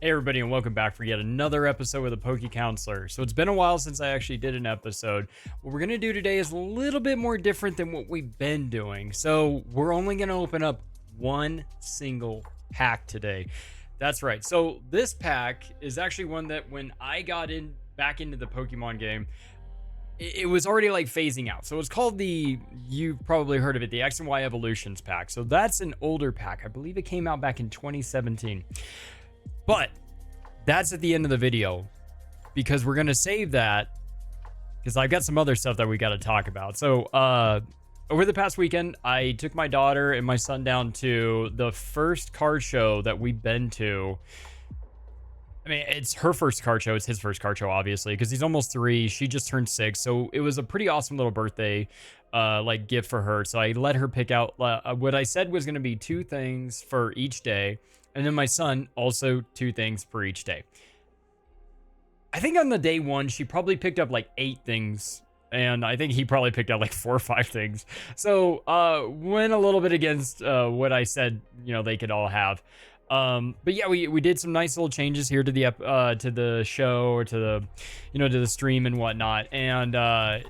Hey everybody, and welcome back for yet another episode with the Poke Counselor. So it's been a while since I actually did an episode. What we're gonna do today is a little bit more different than what we've been doing. So we're only gonna open up one single pack today. That's right. So this pack is actually one that when I got in back into the Pokemon game, it was already like phasing out. So it's called you've probably heard of it, the X and Y Evolutions pack. So that's an older pack. I believe it came out back in 2017. But that's at the end of the video because we're going to save that because I've got some other stuff that we got to talk about. So, over the past weekend, I took my daughter and my son down to the first card show that we've been to. I mean, it's her first card show. It's his first card show, obviously, because he's almost 3. She just turned 6. So it was a pretty awesome little birthday like gift for her. So I let her pick out what I said was going to be 2 things for each day. And then my son, also 2 things for each day. I think on the day 1, she probably picked up like 8 things. And I think he probably picked out like 4 or 5 things. So went a little bit against what I said, they could all have. But yeah, we did some nice little changes here to the show, or to the, to the stream and whatnot. And I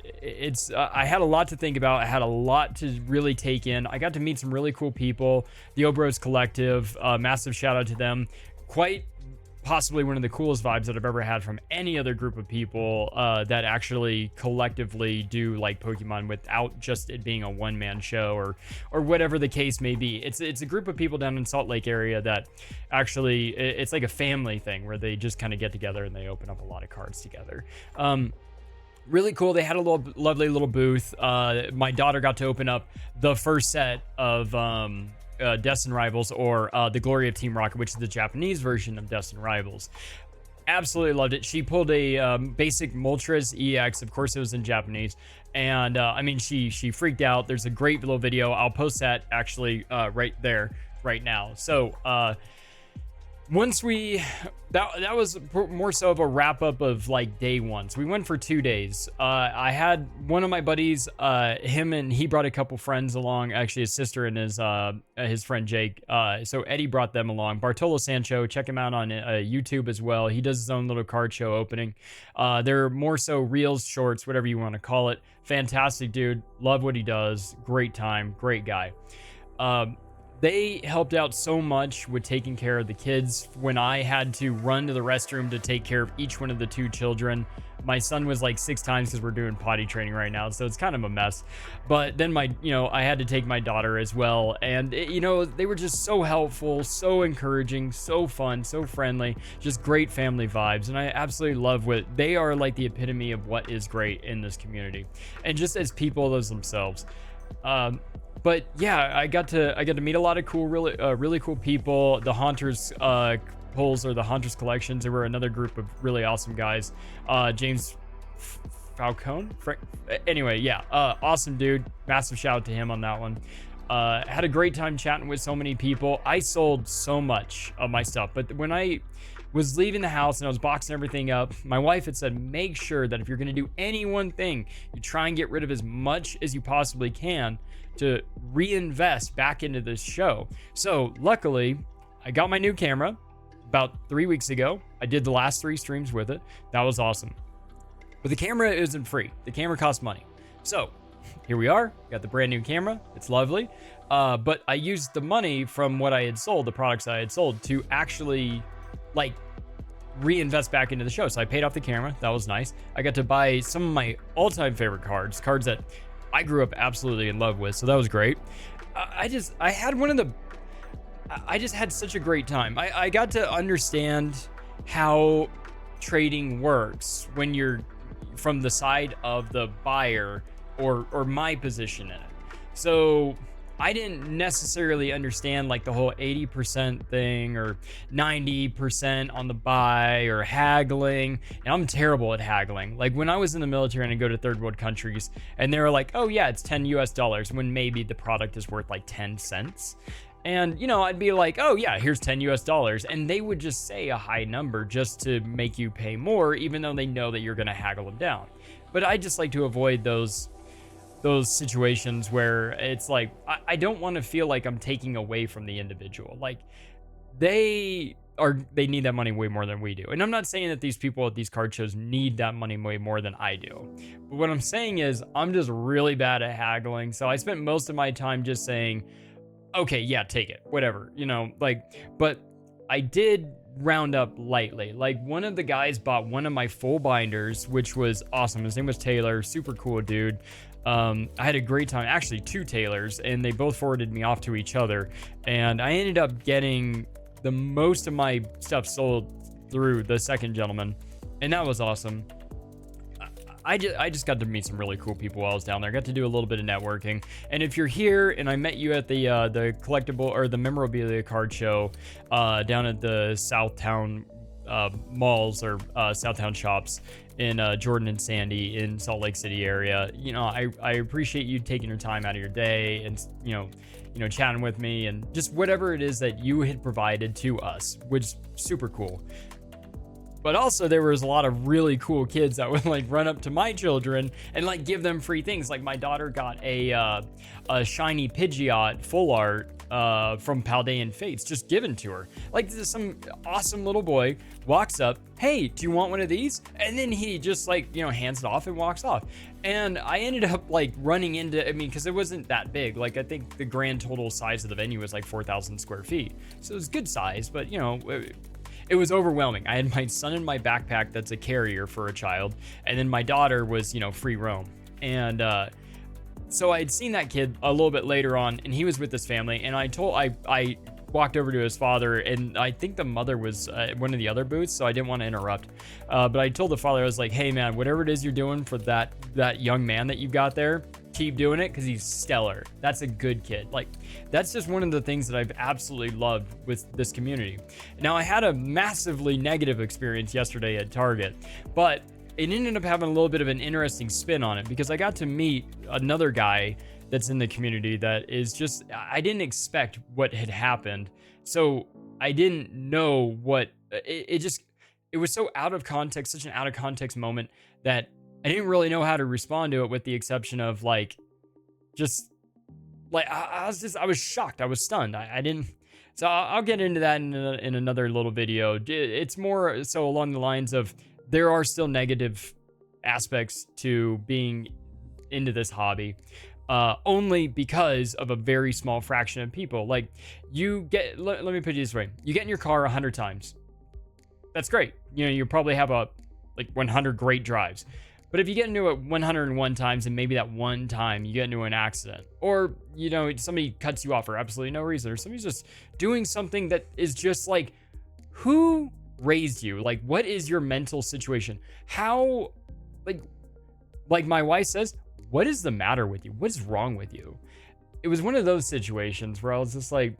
had a lot to think about. I had a lot to really take in. I got to meet some really cool people. The Obros Collective, massive shout out to them. Quite possibly one of the coolest vibes that I've ever had from any other group of people that actually collectively do like Pokemon without just it being a one-man show or whatever the case may be. It's a group of people down in Salt Lake area that actually it's like a family thing where they just kind of get together and they open up a lot of cards together. Really cool. They had a lovely little booth. My daughter got to open up the first set of Destin Rivals, or the Glory of Team Rocket, which is the Japanese version of Destin Rivals. Absolutely loved it. She pulled a basic Moltres EX. Of course, it was in Japanese. And I mean, she freaked out. There's a great little video. I'll post that actually right there, right now. So once that was more so of a wrap up of like day 1. So we went for 2 days. I had one of my buddies, he brought a couple friends along, actually his sister and his friend Jake. So Eddie brought them along. Bartolo Sancho, check him out on YouTube as well. He does his own little card show opening. They're more so reels, shorts, whatever you want to call it. Fantastic dude. Love what he does. Great time. Great guy. They helped out so much with taking care of the kids. When I had to run to the restroom to take care of each one of the 2 children, my son was like 6 times because we're doing potty training right now, so it's kind of a mess. But then I had to take my daughter as well, and they were just so helpful, so encouraging, so fun, so friendly, just great family vibes. And I absolutely love they are like the epitome of what is great in this community, and just as people as themselves. But yeah, I got to meet a lot of cool, really cool people. The Haunters pulls, or the Haunters collections. There were another group of really awesome guys. James Falcone. Anyway, yeah, awesome dude. Massive shout out to him on that one. Had a great time chatting with so many people. I sold so much of my stuff, but when I was leaving the house and I was boxing everything up, my wife had said, make sure that if you're going to do any one thing, you try and get rid of as much as you possibly can to reinvest back into this show. So luckily, I got my new camera about 3 weeks ago. I did the last 3 streams with it. That was awesome. But the camera isn't free. The camera costs money. So here we are. Got the brand new camera. It's lovely. But I used the money from what I had sold, the products I had sold, to actually like reinvest back into the show. So I paid off the camera. That was nice. I got to buy some of my all-time favorite cards that I grew up absolutely in love with. So that was great. I just had such a great time. I got to understand how trading works when you're from the side of the buyer, or my position in it. So I didn't necessarily understand like the whole 80% thing, or 90% on the buy, or haggling. And I'm terrible at haggling. Like when I was in the military and I go to third world countries and they were like, oh yeah, it's $10 when maybe the product is worth like 10 cents. And, I'd be like, oh yeah, here's $10. And they would just say a high number just to make you pay more, even though they know that you're going to haggle them down. But I just like to avoid those situations where it's like, I don't want to feel like I'm taking away from the individual. Like they need that money way more than we do. And I'm not saying that these people at these card shows need that money way more than I do. But what I'm saying is I'm just really bad at haggling. So I spent most of my time just saying, okay, yeah, take it, whatever, like, but I did round up lightly. Like one of the guys bought one of my full binders, which was awesome. His name was Taylor, super cool dude. I had a great time, actually two Taylors, and they both forwarded me off to each other. And I ended up getting the most of my stuff sold through the second gentleman, and that was awesome. I just got to meet some really cool people while I was down there. I got to do a little bit of networking. And if you're here and I met you at the collectible or the memorabilia card show down at the Southtown malls or Southtown shops in Jordan and Sandy in Salt Lake City area, I appreciate you taking your time out of your day and chatting with me and just whatever it is that you had provided to us, which is super cool. But also there was a lot of really cool kids that would like run up to my children and like give them free things. Like my daughter got a shiny Pidgeot full art from Paldean Fates just given to her. Like some awesome little boy walks up, hey, do you want one of these? And then he just like, hands it off and walks off. And I ended up like running into, because it wasn't that big. Like I think the grand total size of the venue was like 4,000 square feet. So it was good size, but it was overwhelming. I had my son in my backpack that's a carrier for a child, and then my daughter was, free roam. And so I had seen that kid a little bit later on, and he was with his family, and I walked over to his father, and I think the mother was at one of the other booths, so I didn't want to interrupt. But I told the father, I was like, hey man, whatever it is you're doing for that young man that you got there, keep doing it because he's stellar. That's a good kid. Like, that's just one of the things that I've absolutely loved with this community. Now, I had a massively negative experience yesterday at Target, but it ended up having a little bit of an interesting spin on it because I got to meet another guy that's in the community that is just, I didn't expect what had happened. So I didn't know what, it was so out of context, such an out of context moment that I didn't really know how to respond to it, with the exception of like, just like, I was shocked. I was stunned. I didn't, so I'll get into that in another little video. It's more so along the lines of, there are still negative aspects to being into this hobby, only because of a very small fraction of people. Like let me put it this way. You get in your car 100 times. That's great. You probably have 100 great drives. But if you get into it 101 times and maybe that one time you get into an accident, or, somebody cuts you off for absolutely no reason, or somebody's just doing something that is just like, who raised you? Like, what is your mental situation? How, like my wife says, what is the matter with you? What is wrong with you? It was one of those situations where I was just like,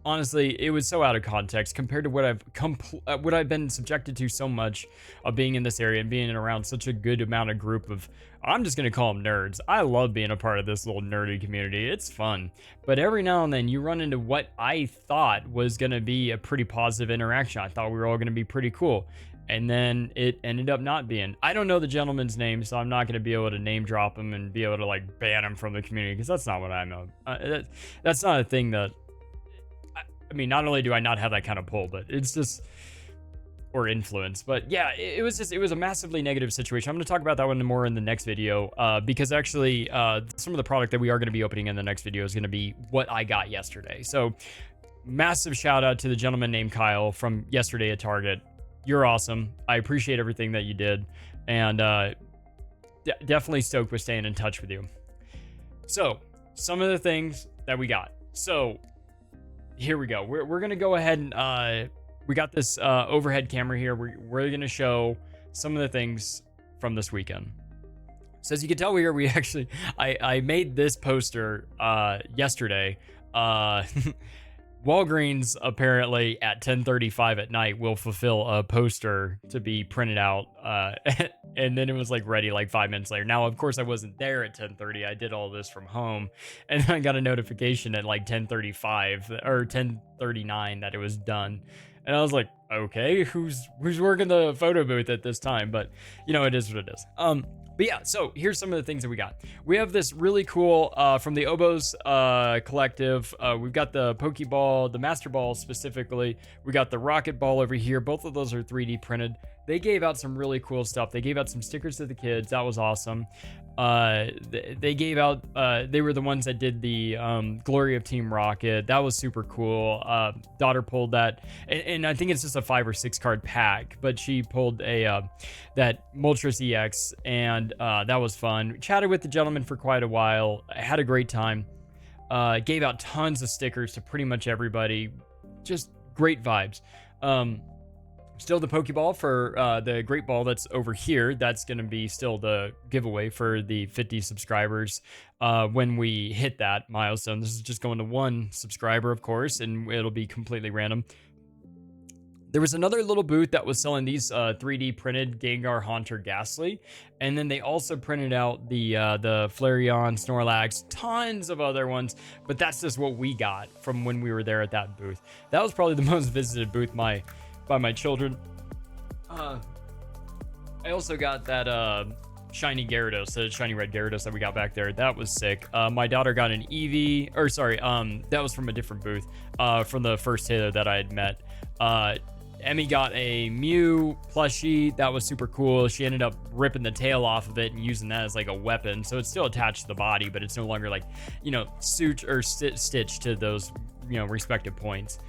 honestly, it was so out of context compared to what I've been subjected to so much of being in this area and being around such a good amount of group of, I'm just going to call them nerds. I love being a part of this little nerdy community. It's fun. But every now and then you run into what I thought was going to be a pretty positive interaction. I thought we were all going to be pretty cool. And then it ended up not being. I don't know the gentleman's name, so I'm not going to be able to name drop him and be able to ban him from the community, because that's not what I know. That's not a thing that, not only do I not have that kind of pull, but it's just, or influence. But yeah, it was a massively negative situation. I'm going to talk about that one more in the next video, because actually some of the product that we are going to be opening in the next video is going to be what I got yesterday. So massive shout out to the gentleman named Kyle from yesterday at Target. You're awesome. I appreciate everything that you did, and definitely stoked with staying in touch with you. So some of the things that we got. So here we go. We're going to go ahead and we got this overhead camera here. We're going to show some of the things from this weekend. So as you can tell here, I made this poster yesterday. Walgreens apparently at 10:35 at night will fulfill a poster to be printed out, and then it was ready 5 minutes later. Now, of course, I wasn't there at 10:30. I did all this from home, and then I got a notification at 10:35 or 10:39 that it was done. And I was like, okay, who's working the photo booth at this time? But it is what it is. But yeah, so here's some of the things that we got. We have this really cool from the Oboes collective. We've got the Pokeball, the Master Ball specifically. We got the Rocket Ball over here. Both of those are 3D printed. They gave out some really cool stuff. They gave out some stickers to the kids. That was awesome. They gave out, they were the ones that did the Glory of Team Rocket. That was super cool. Daughter pulled that, and I think it's just a 5 or 6 card pack, but she pulled that Moltres EX, and that was fun. Chatted with the gentleman for quite a while. I had a great time. Gave out tons of stickers to pretty much everybody. Just great vibes. Still the Pokeball for the Great Ball that's over here. That's going to be still the giveaway for the 50 subscribers when we hit that milestone. This is just going to 1 subscriber, of course, and it'll be completely random. There was another little booth that was selling these 3D printed Gengar, Haunter, Ghastly, and then they also printed out the Flareon, Snorlax, tons of other ones, but that's just what we got from when we were there at that booth. That was probably the most visited booth by my children. I also got that shiny Gyarados, the shiny red Gyarados that we got back there. That was sick. My daughter got an Eevee, or sorry, that was from a different booth, from the first tailor that I had met. Emmy got a Mew plushie. That was super cool. She ended up ripping the tail off of it and using that as like a weapon. So it's still attached to the body, but it's no longer like, suit or stitched to those, respective points.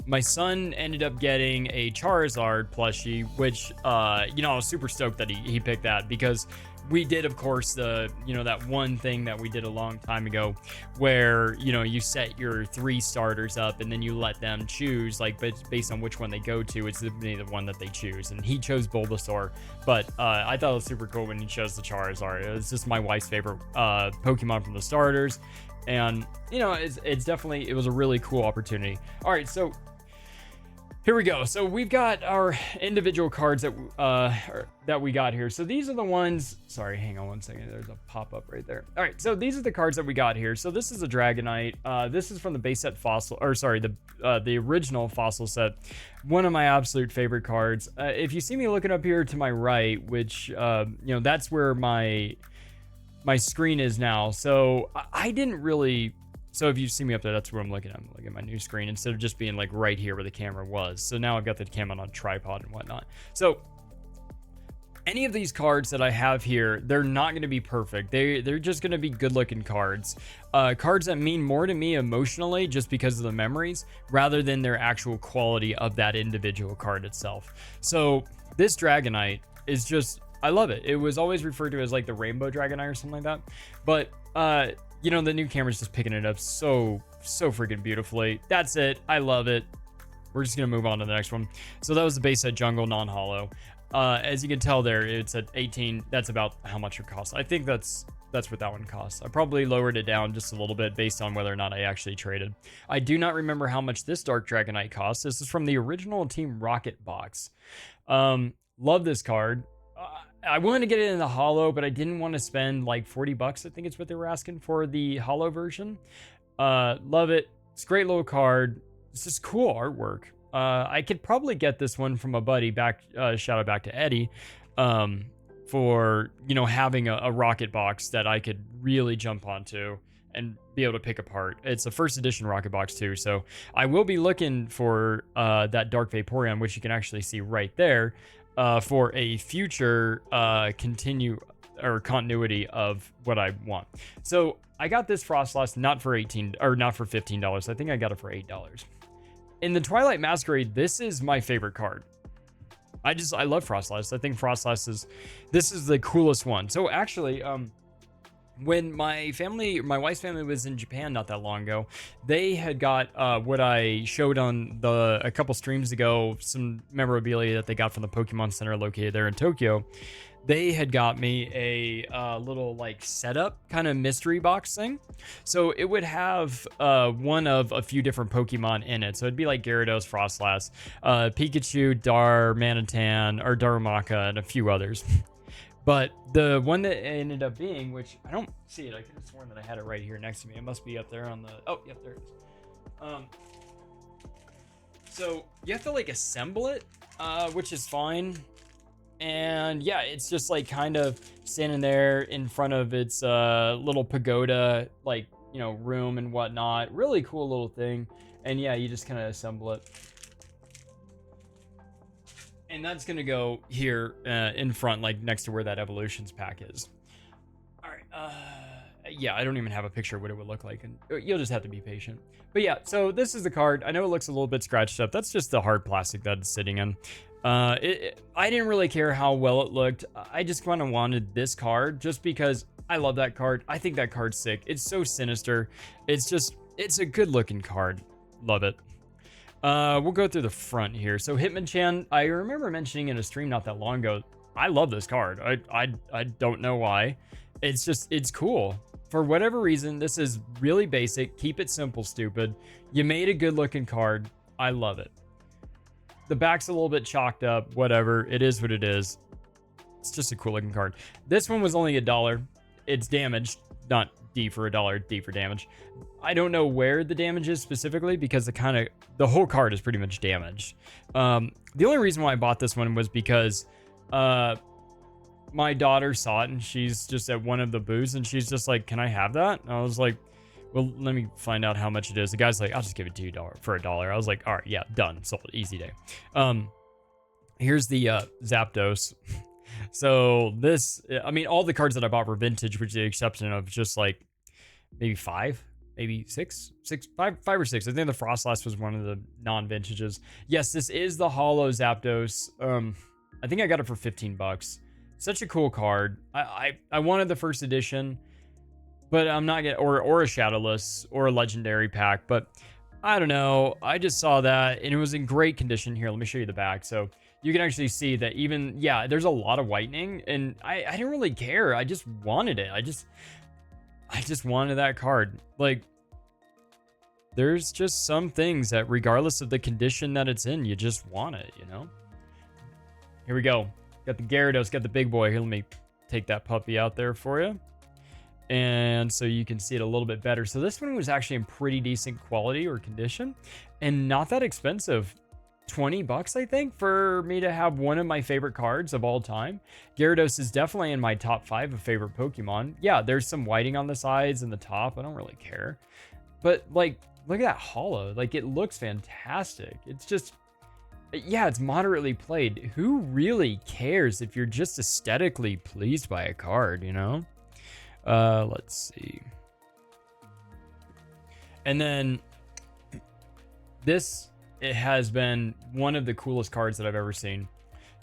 My son ended up getting a Charizard plushie, which, I was super stoked that he picked that, because we did, of course, that one thing that we did a long time ago where, you set your 3 starters up and then you let them choose, like, based on which one they go to, it's the one that they choose. And he chose Bulbasaur, but I thought it was super cool when he chose the Charizard. It was just my wife's favorite Pokemon from the starters. And, it's definitely, it was a really cool opportunity. All right, so here we go. So we've got our individual cards that we got here. So these are the ones, sorry, hang on one second. There's a pop-up right there. All right, so these are the cards that we got here. So this is a Dragonite. This is from the base set fossil, or sorry, the original fossil set. One of my absolute favorite cards. If you see me looking up here to my right, which, that's where my screen is now. So I didn't really, so if you see me up there, that's where I'm looking at. I'm looking at my new screen instead of just being like right here where the camera was. So now I've got the camera on a tripod and whatnot. So any of these cards that I have here, they're not going to be perfect. They're just going to be good looking cards. Cards that mean more to me emotionally just because of the memories rather than their actual quality of that individual card itself. So this Dragonite is just, I love it. It was always referred to as like the Rainbow Dragonite or something like that. But, the new camera's just picking it up so freaking beautifully. That's it. I love it. We're just going to move on to the next one. So that was the base set Jungle non-holo. As you can tell there, it's at 18. That's about how much it costs. I think that's what that one costs. I probably lowered it down just a little bit based on whether or not I actually traded. I do not remember how much this Dark Dragonite costs. This is from the original Team Rocket box. Love this card. I wanted to get it in the holo, but I didn't want to spend like $40. I think it's what they were asking for the holo version. Love it. It's a great little card. It's just cool artwork. I could probably get this one from a buddy shout out back to Eddie, for, having a rocket box that I could really jump onto and be able to pick apart. It's a first edition rocket box too. So I will be looking for, that Dark Vaporeon, which you can actually see right there, for a future continuity of what I want. So I got this Frostlass not for $15. I think I got it for $8. In the Twilight Masquerade, this is my favorite card. I love Frostlass. I think Frostlass this is the coolest one. So actually, when my wife's family was in Japan not that long ago, they had got what I showed on a couple streams ago, some memorabilia that they got from the Pokemon Center located there in Tokyo. They had got me a little like setup kind of mystery box thing. So it would have one of a few different Pokemon in it. So it'd be like Gyarados, Frostlass, Pikachu, Darumaka, and a few others. But the one that it ended up being, which I don't see it, I could have sworn that I had it right here next to me. It must be up there on the, oh, yep, there it is. So you have to like assemble it, which is fine. And yeah, it's just like kind of standing there in front of its little pagoda, like, room and whatnot. Really cool little thing. And yeah, you just kind of assemble it. And that's going to go here in front, like next to where that Evolutions pack is. All right. Yeah, I don't even have a picture of what it would look like, and you'll just have to be patient. But yeah, so this is the card. I know it looks a little bit scratched up. That's just the hard plastic that it's sitting in. I didn't really care how well it looked. I just kind of wanted this card just because I love that card. I think that card's sick. It's so sinister. It's a good looking card. Love it. We'll go through the front here. So Hitmonchan, I remember mentioning in a stream not that long ago. I love this card. I don't know why. It's cool. For whatever reason, this is really basic. Keep it simple, stupid. You made a good looking card. I love it. The back's a little bit chalked up. Whatever. It is what it is. It's just a cool looking card. This one was only $1. It's damaged. Not D for $1, D for damage. I don't know where the damage is specifically because the whole card is pretty much damaged. The only reason why I bought this one was because my daughter saw it and she's just at one of the booths and she's just like, "Can I have that?" And I was like, "Well, let me find out how much it is." The guy's like, "I'll just give it to you for $1." I was like, "All right, yeah, done, sold, easy day." Here's the Zapdos. So this, I mean, all the cards that I bought were vintage, with the exception of just like maybe five, maybe five or six. I think the Frostlass was one of the non-vintages. Yes, this is the Holo Zapdos. I think I got it for $15. Such a cool card. I wanted the first edition, but I'm not getting or a Shadowless or a Legendary pack. But I don't know. I just saw that and it was in great condition. Here, let me show you the back. So you can actually see that even, yeah, there's a lot of whitening and I didn't really care. I just wanted it. I just wanted that card. Like, there's just some things that regardless of the condition that it's in, you just want it, you know? Here we go. Got the Gyarados, got the big boy. Here, let me take that puppy out there for you. And so you can see it a little bit better. So this one was actually in pretty decent quality or condition and not that expensive. $20, I think, for me to have one of my favorite cards of all time. Gyarados is definitely in my top 5 of favorite Pokemon. Yeah, there's some whiting on the sides and the top. I don't really care. But, like, look at that holo. Like, it looks fantastic. It's just, yeah, it's moderately played. Who really cares if you're just aesthetically pleased by a card, you know? Let's see. And then this, it has been one of the coolest cards that I've ever seen.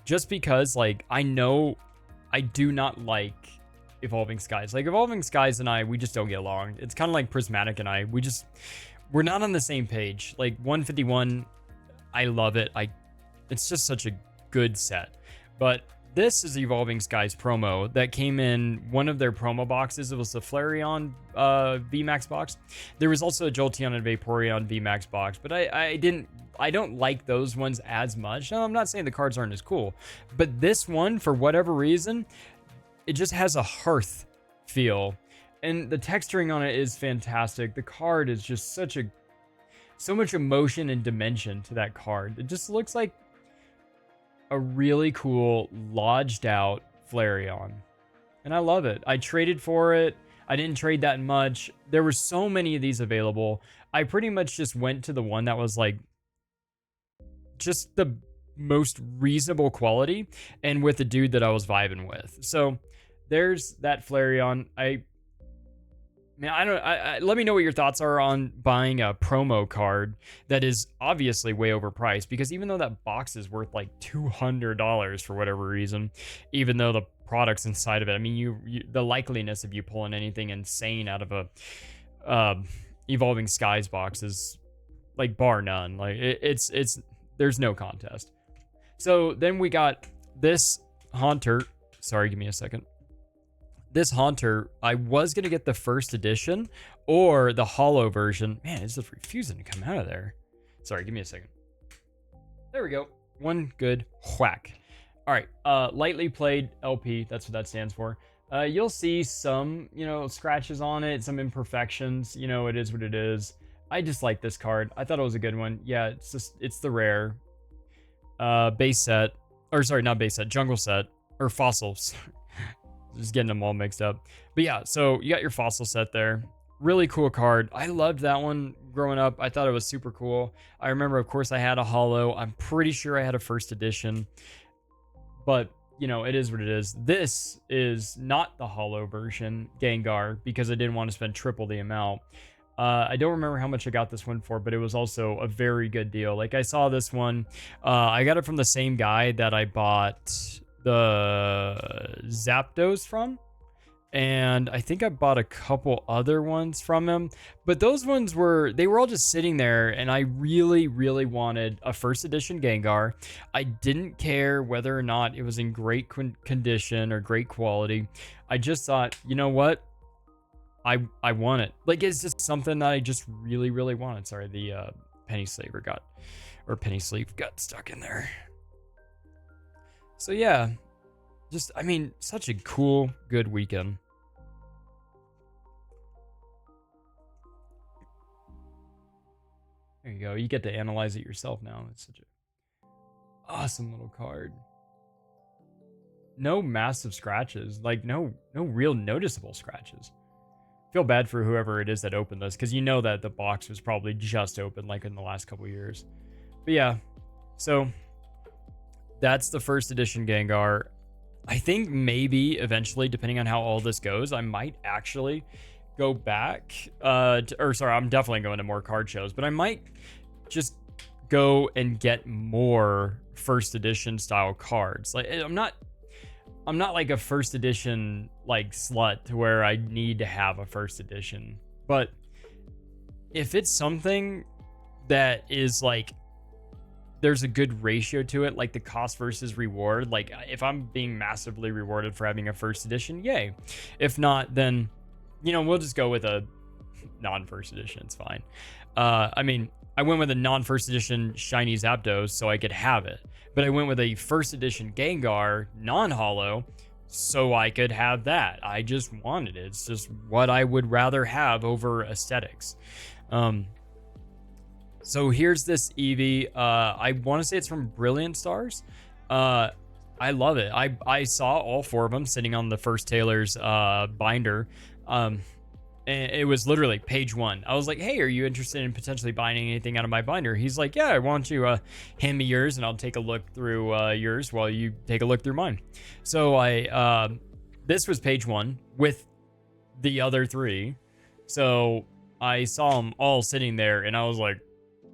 Just because, like, I know I do not like Evolving Skies. Like, Evolving Skies and I, we just don't get along. It's kind of like Prismatic and I. We're not on the same page. Like, 151, I love it. It's just such a good set. But this is Evolving Skies promo that came in one of their promo boxes. It was the Flareon VMAX box. There was also a Jolteon and Vaporeon VMAX box, but I don't like those ones as much. No, I'm not saying the cards aren't as cool, but this one, for whatever reason, it just has a hearth feel, and the texturing on it is fantastic. The card is just so much emotion and dimension to that card. It just looks like a really cool lodged out Flareon, and I love it. I traded for it. I didn't trade that much. There were so many of these available. I pretty much just went to the one that was like just the most reasonable quality and with the dude that I was vibing with. So there's that Flareon. Let me know what your thoughts are on buying a promo card that is obviously way overpriced, because even though that box is worth like $200 for whatever reason, even though the products inside of it, I mean, the likeliness of you pulling anything insane out of a Evolving Skies box is like bar none. Like it's there's no contest. So then we got this Haunter. Sorry, give me a second. This Haunter, I was going to get the first edition or the holo version. Man, it's just refusing to come out of there. Sorry, give me a second. There we go. One good whack. All right, lightly played LP. That's what that stands for. You'll see some, scratches on it, some imperfections. It is what it is. I just like this card. I thought it was a good one. Yeah, it's the rare base set, or sorry, not base set, jungle set, or fossils. Just getting them all mixed up. But yeah, so you got your fossil set there. Really cool card. I loved that one growing up. I thought it was super cool. I remember, of course, I had a holo. I'm pretty sure I had a first edition, but you know, it is what it is. This is not the holo version Gengar because I didn't want to spend triple the amount. I don't remember how much I got this one for, but it was also a very good deal. Like, I saw this one. I got it from the same guy that I bought the Zapdos from. And I think I bought a couple other ones from him, but those ones they were all just sitting there, and I really, really wanted a first edition Gengar. I didn't care whether or not it was in great condition or great quality. I just thought, you know what? I want it. Like, it's just something that I just really, really wanted. Sorry, the penny sleeve got stuck in there. So yeah. Just, I mean, such a cool, good weekend. There you go. You get to analyze it yourself now. It's such a awesome little card. No massive scratches. Like, no real noticeable scratches. Feel bad for whoever it is that opened this, because you know that the box was probably just opened, like, in the last couple years. But yeah, so that's the first edition Gengar. I think maybe eventually, depending on how all this goes, I might actually go back. I'm definitely going to more card shows, but I might just go and get more first edition style cards. Like, I'm not like a first edition like slut to where I need to have a first edition, but if it's something that is like, there's a good ratio to it, like the cost versus reward. Like, if I'm being massively rewarded for having a first edition, yay. If not, then, you know, we'll just go with a non-first edition. It's fine. I mean, I went with a non-first edition shiny Zapdos so I could have it, but I went with a first edition Gengar non-holo so I could have that. I just wanted it. It's just what I would rather have over aesthetics. So here's this Eevee. I want to say it's from Brilliant Stars. I love it. I saw all four of them sitting on the first Taylor's binder. And it was literally page 1. I was like, hey, are you interested in potentially buying anything out of my binder? He's like, yeah, I want you hand me yours and I'll take a look through yours while you take a look through mine. So this was page 1 with the other 3. So I saw them all sitting there and I was like,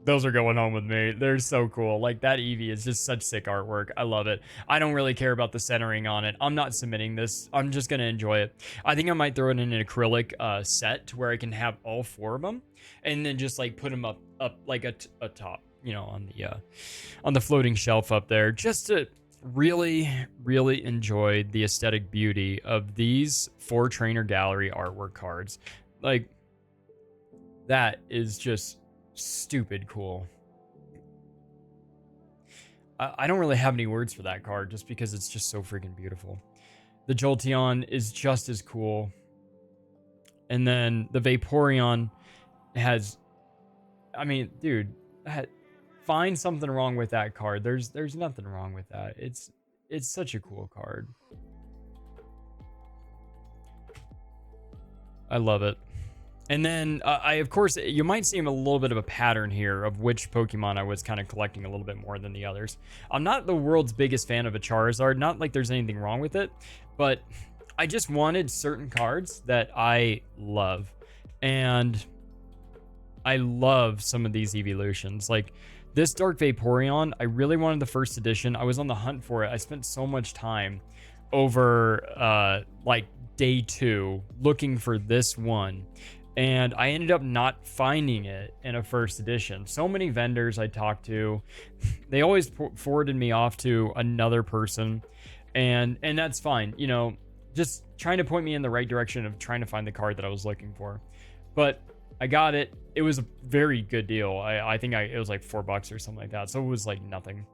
those are going home with me. They're so cool. Like, that Eevee is just such sick artwork. I love it. I don't really care about the centering on it. I'm not submitting this. I'm just going to enjoy it. I think I might throw it in an acrylic set to where I can have all 4 of them and then just like put them up like a top, you know, on the floating shelf up there, just to really, really enjoy the aesthetic beauty of these 4 trainer gallery artwork cards. Like, that is just stupid cool. I don't really have any words for that card just because it's just so freaking beautiful. The Jolteon is just as cool. And then the Vaporeon has, I mean, dude, find something wrong with that card. There's nothing wrong with that. It's such a cool card. I love it. And then of course, you might see a little bit of a pattern here of which Pokemon I was kind of collecting a little bit more than the others. I'm not the world's biggest fan of a Charizard, not like there's anything wrong with it, but I just wanted certain cards that I love. And I love some of these evolutions. Like this Dark Vaporeon, I really wanted the first edition. I was on the hunt for it. I spent so much time over like day 2 looking for this one. And I ended up not finding it in a first edition. So many vendors I talked to, they always forwarded me off to another person. And that's fine, you know, just trying to point me in the right direction of trying to find the card that I was looking for. But I got it. It was a very good deal. I think it was like $4 or something like that. So it was like nothing.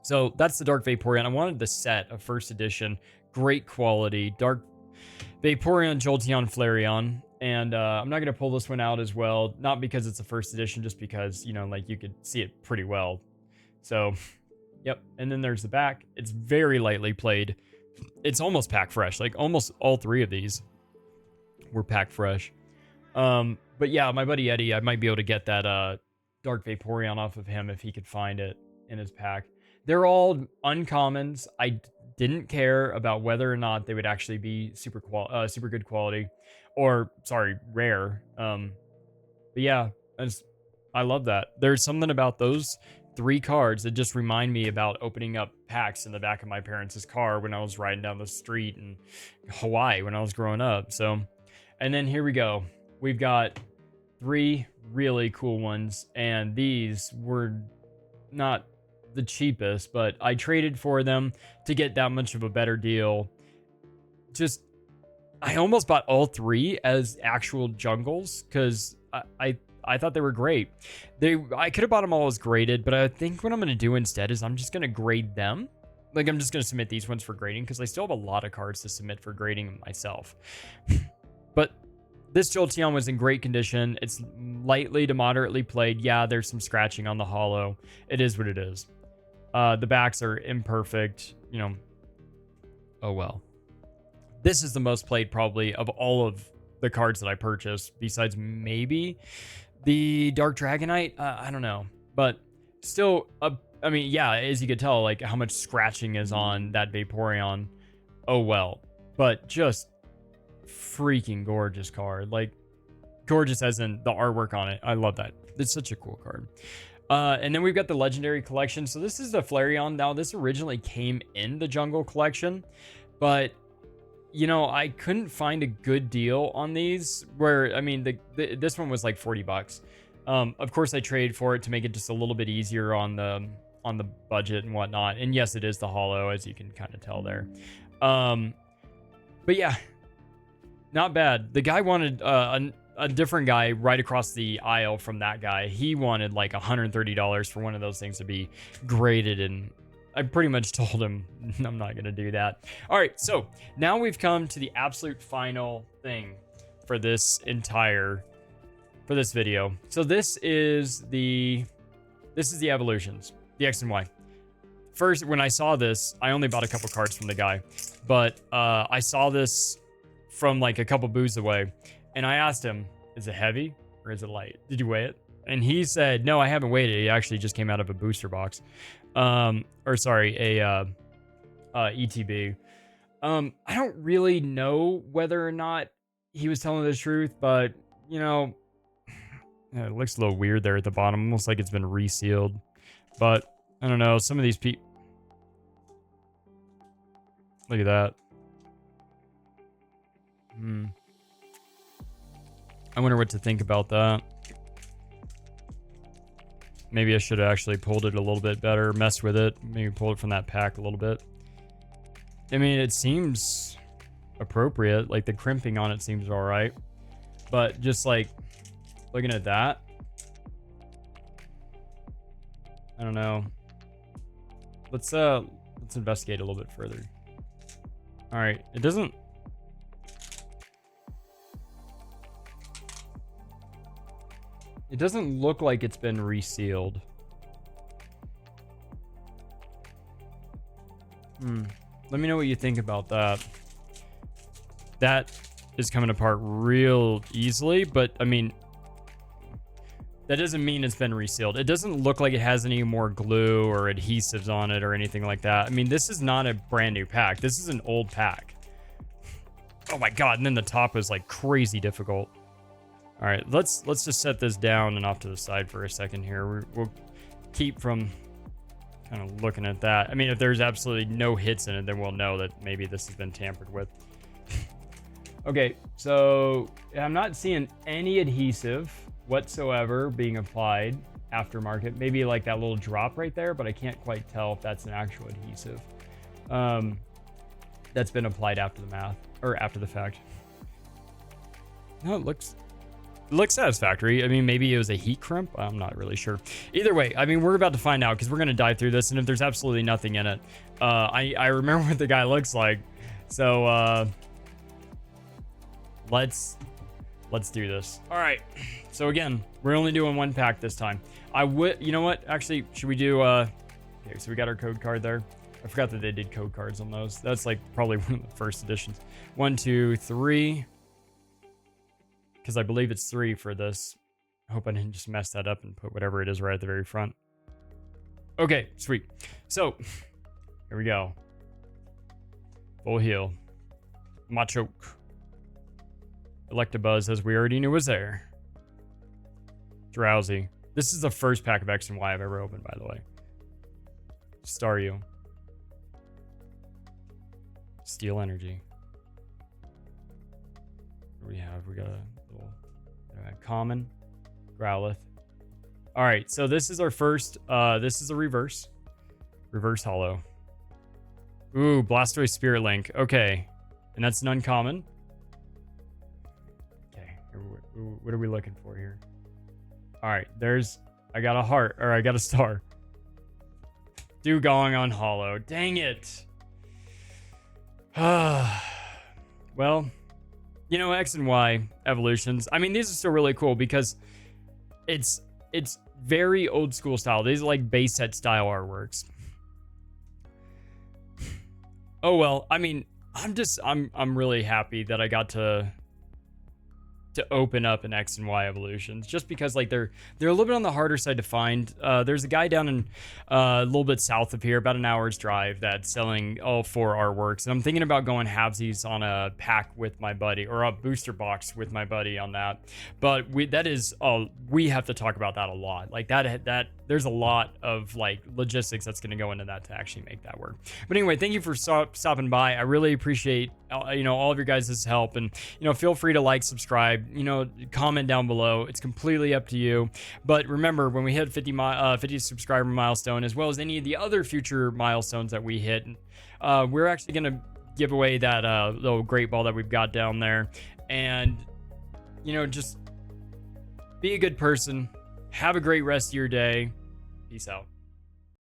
So that's the Dark Vaporeon. I wanted the set of first edition, great quality, Dark Vaporeon, Jolteon, Flareon. And I'm not going to pull this one out as well, not because it's a first edition, just because, you know, like you could see it pretty well. So, yep. And then there's the back. It's very lightly played. It's almost pack fresh. Like almost all three of these were pack fresh. But yeah, my buddy Eddie, I might be able to get that Dark Vaporeon off of him if he could find it in his pack. They're all uncommons. I didn't care about whether or not they would actually be super good quality, or sorry, rare. But yeah, I love that. There's something about those 3 cards that just remind me about opening up packs in the back of my parents' car when I was riding down the street in Hawaii when I was growing up. So, and then here we go. We've got 3 really cool ones, and these were not the cheapest, but I traded for them to get that much of a better deal. Just, I almost bought all 3 as actual jungles because I thought they were great. I could have bought them all as graded, but I think what I'm going to do instead is I'm just going to grade them. Like, I'm just going to submit these ones for grading because I still have a lot of cards to submit for grading myself. But this Jolteon was in great condition. It's lightly to moderately played. Yeah, there's some scratching on the hollow. It is what it is. The backs are imperfect, you know. Oh well. This is the most played probably of all of the cards that I purchased, besides maybe the Dark Dragonite. I don't know, but still, I mean, yeah, as you could tell, like how much scratching is on that Vaporeon. Oh well, but just freaking gorgeous card. Like gorgeous as in the artwork on it. I love that. It's such a cool card. And then we've got the Legendary Collection. So this is the Flareon. Now, this originally came in the Jungle Collection, but, you know, I couldn't find a good deal on these where, I mean, this one was like $40. Of course, I traded for it to make it just a little bit easier on the budget and whatnot. And yes, it is the hollow, as you can kind of tell there. But yeah, not bad. The guy wanted a different guy right across the aisle from that guy. He wanted like $130 for one of those things to be graded, and I pretty much told him I'm not going to do that. All right, so now we've come to the absolute final thing for this video. So this is the evolutions, the X and Y. First, when I saw this, I only bought a couple cards from the guy, but I saw this from like a couple booths away, and I asked him, is it heavy or is it light? Did you weigh it? And he said, no, I haven't weighed it. It actually just came out of a booster box. Or sorry, a ETB. I don't really know whether or not he was telling the truth, but, you know, it looks a little weird there at the bottom, almost like it's been resealed. But, I don't know, some of these people... Look at that. I wonder what to think about that. Maybe I should have actually pulled it a little bit better, messed with it, maybe pull it from that pack a little bit. I mean, it seems appropriate. Like, the crimping on it seems all right. But just, like, looking at that, I don't know. Let's investigate a little bit further. All right, it doesn't... It doesn't look like it's been resealed. Let me know what you think about that. That is coming apart real easily, but I mean, that doesn't mean it's been resealed. It doesn't look like it has any more glue or adhesives on it or anything like that. I mean, this is not a brand new pack. This is an old pack. Oh my God, and then the top is like crazy difficult. All right, let's just set this down and off to the side for a second here. We'll keep from kind of looking at that. I mean, if there's absolutely no hits in it, then we'll know that maybe this has been tampered with. Okay, so I'm not seeing any adhesive whatsoever being applied aftermarket. Maybe like that little drop right there, but I can't quite tell if that's an actual adhesive that's been applied after the fact. No, it looks satisfactory. I mean, maybe it was a heat crimp. I'm not really sure. Either way, I mean, we're about to find out because we're going to dive through this. And if there's absolutely nothing in it, I remember what the guy looks like. So let's Let's do this. All right. So again, we're only doing one pack this time. I would, you know what? Actually, should we do, okay, so we got our code card there. I forgot that they did code cards on those. That's like probably one of the first editions. 1, 2, 3. Because I believe it's 3 for this. I hope I didn't just mess that up and put whatever it is right at the very front. Okay, sweet. So, here we go. Full heal. Machoke. Electabuzz, as we already knew was there. Drowsy. This is the first pack of X and Y I've ever opened, by the way. Staryu. Steel Energy. What do we have? We got a little common. Growlithe. All right, so this is our first. This is a reverse. Reverse holo. Ooh, Blastoise Spirit Link. Okay, and that's an uncommon. Okay, what are we looking for here? All right, I got a heart, or I got a star. Dugong on holo. Dang it. Well, you know, X and Y evolutions. I mean, these are still really cool because it's very old school style. These are like base set style artworks. Oh well, I mean, I'm really happy that I got to open up an X and Y evolutions, just because like they're a little bit on the harder side to find. There's a guy down in a little bit south of here, about an hour's drive, that's selling all 4 artworks, and I'm thinking about going halvesies on a pack with my buddy, or a booster box with my buddy on that. But we have to talk about that a lot. Like that there's a lot of like logistics that's going to go into that to actually make that work. But anyway, thank you for stopping by. I really appreciate all of your guys' help, and feel free to like, subscribe, comment down below. It's completely up to you. But remember, when we hit 50 subscriber milestone, as well as any of the other future milestones that we hit, we're actually going to give away that little great ball that we've got down there. And just be a good person. Have a great rest of your day. Peace out.